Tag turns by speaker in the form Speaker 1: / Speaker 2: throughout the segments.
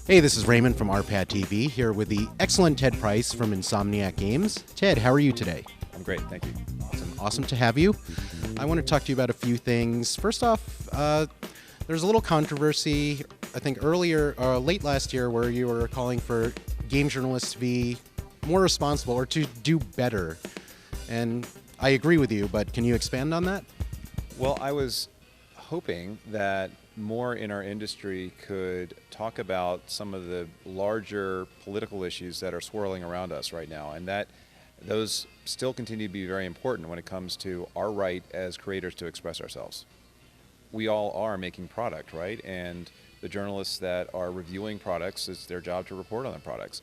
Speaker 1: Hey, this is Raymond from RPAD TV, here with the excellent Ted Price from Insomniac Games. Ted, how are you today?
Speaker 2: I'm great, thank you.
Speaker 1: Awesome to have you. I want to talk to you about a few things. First off, there's a little controversy, I think late last year, where you were calling for game journalists to be more responsible or to do better. And I agree with you, but can you expand on that?
Speaker 2: Well, I was hoping that more in our industry could talk about some of the larger political issues that are swirling around us right now, and that those still continue to be very important when it comes to our right as creators to express ourselves. We all are making product, right? And the journalists that are reviewing products, it's their job to report on the products.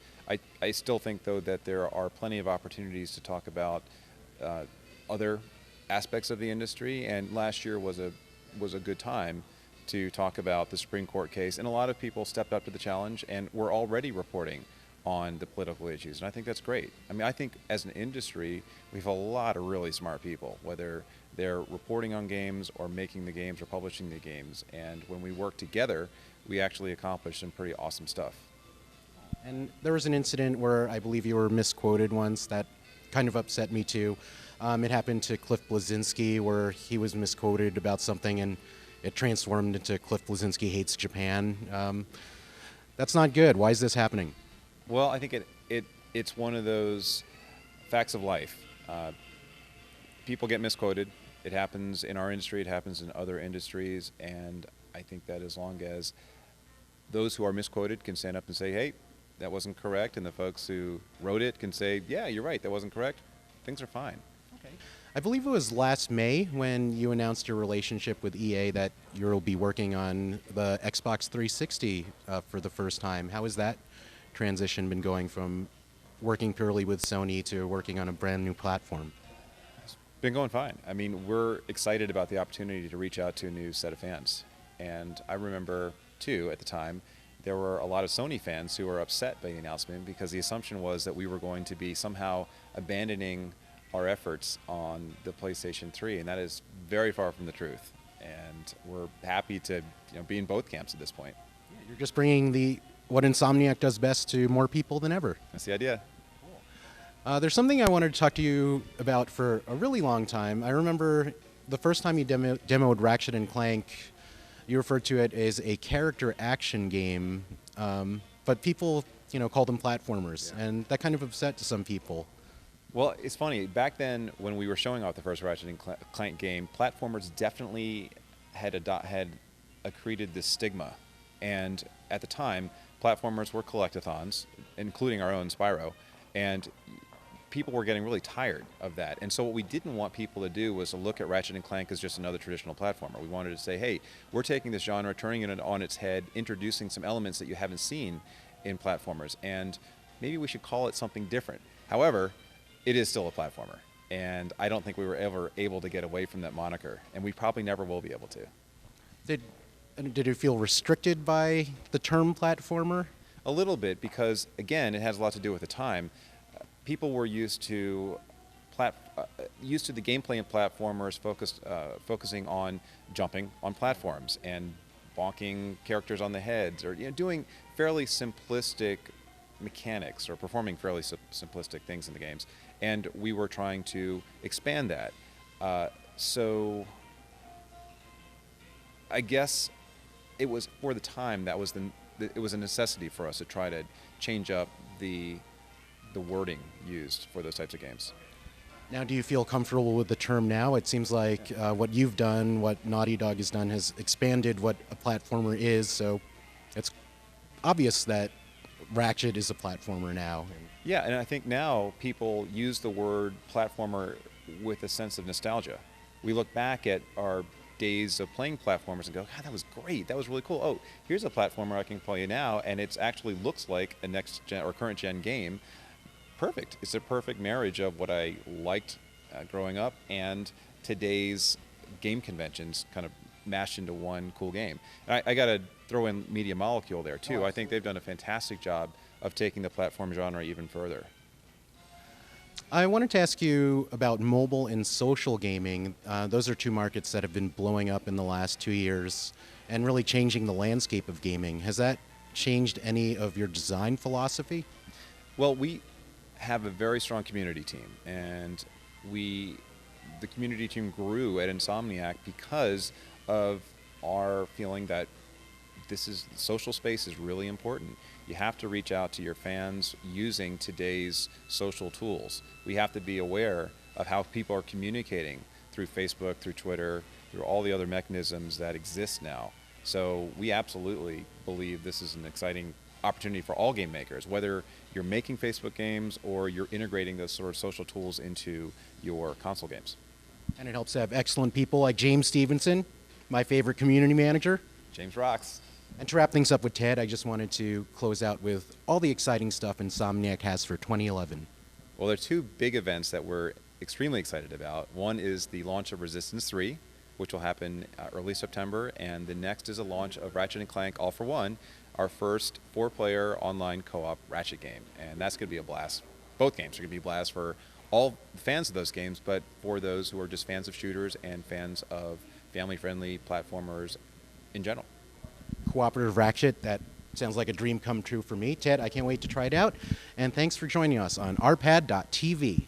Speaker 2: I still think, though, that there are plenty of opportunities to talk about other aspects of the industry, and last year was a good time to talk about the Supreme Court case, and a lot of people stepped up to the challenge and were already reporting on the political issues, and I think that's great. I mean, I think as an industry, we have a lot of really smart people, whether they're reporting on games or making the games or publishing the games, and when we work together, we actually accomplish some pretty awesome stuff.
Speaker 1: And there was an incident where I believe you were misquoted once that kind of upset me too. It happened to Cliff Bleszinski, where he was misquoted about something and it transformed into Cliff Bleszinski hates Japan. That's not good. Why is this happening?
Speaker 2: Well, I think it's one of those facts of life. People get misquoted. It happens in our industry. It happens in other industries. And I think that as long as those who are misquoted can stand up and say, hey, that wasn't correct, and the folks who wrote it can say, yeah, you're right, that wasn't correct, things are fine.
Speaker 1: Okay. I believe it was last May when you announced your relationship with EA that you'll be working on the Xbox 360 for the first time. How has that transition been going from working purely with Sony to working on a brand new platform?
Speaker 2: It's been going fine. I mean, we're excited about the opportunity to reach out to a new set of fans. And I remember, too, at the time, there were a lot of Sony fans who were upset by the announcement because the assumption was that we were going to be somehow abandoning our efforts on the PlayStation 3, and that is very far from the truth. And we're happy to be in both camps at this point.
Speaker 1: Yeah, you're just bringing what Insomniac does best to more people than ever.
Speaker 2: That's the idea.
Speaker 1: There's something I wanted to talk to you about for a really long time. I remember the first time you demoed Ratchet Clank, you referred to it as a character action game, but people call them platformers, yeah. And that kind of upset to some people.
Speaker 2: Well, it's funny. Back then, when we were showing off the first Ratchet Clank game, platformers definitely had accreted this stigma. And at the time, platformers were collectathons, including our own Spyro, and people were getting really tired of that. And so what we didn't want people to do was to look at Ratchet Clank as just another traditional platformer. We wanted to say, hey, we're taking this genre, turning it on its head, introducing some elements that you haven't seen in platformers, and maybe we should call it something different. However, it is still a platformer, and I don't think we were ever able to get away from that moniker, and we probably never will be able to.
Speaker 1: Did you feel restricted by the term platformer?
Speaker 2: A little bit, because again, it has a lot to do with the time. People were used to the gameplay in platformers focusing on jumping on platforms and bonking characters on the heads, or doing fairly simplistic mechanics or performing fairly simplistic things in the games. And we were trying to expand that. So I guess it was, for the time, it was a necessity for us to try to change up the wording used for those types of games.
Speaker 1: Now, do you feel comfortable with the term now? It seems like what you've done, what Naughty Dog has done, has expanded what a platformer is, so it's obvious that Ratchet is a platformer now.
Speaker 2: Yeah, and I think now people use the word platformer with a sense of nostalgia. We look back at our days of playing platformers and go, God, that was great, that was really cool. Oh, here's a platformer I can play now, and it actually looks like a next gen or current gen game. Perfect. It's a perfect marriage of what I liked growing up and today's game conventions kind of mashed into one cool game. And I got to throw in Media Molecule there too. I think they've done a fantastic job of taking the platform genre even further.
Speaker 1: I wanted to ask you about mobile and social gaming. Those are two markets that have been blowing up in the last 2 years and really changing the landscape of gaming. Has that changed any of your design philosophy?
Speaker 2: Well, we have a very strong community team, and the community team grew at Insomniac because of our feeling that social space is really important. You have to reach out to your fans using today's social tools. We have to be aware of how people are communicating through Facebook, through Twitter, through all the other mechanisms that exist now. So we absolutely believe this is an exciting opportunity for all game makers, whether you're making Facebook games or you're integrating those sort of social tools into your console games.
Speaker 1: And it helps to have excellent people like James Stevenson, my favorite community manager.
Speaker 2: James rocks.
Speaker 1: And to wrap things up with Ted, I just wanted to close out with all the exciting stuff Insomniac has for 2011.
Speaker 2: Well, there are two big events that we're extremely excited about. One is the launch of Resistance 3, which will happen early September, and the next is a launch of Ratchet & Clank All for One, our first 4-player online co-op Ratchet game, and that's going to be a blast. Both games are going to be a blast for all fans of those games, but for those who are just fans of shooters and fans of family-friendly platformers in general.
Speaker 1: Cooperative Ratchet, that sounds like a dream come true for me. Ted, I can't wait to try it out, and thanks for joining us on rpad.tv.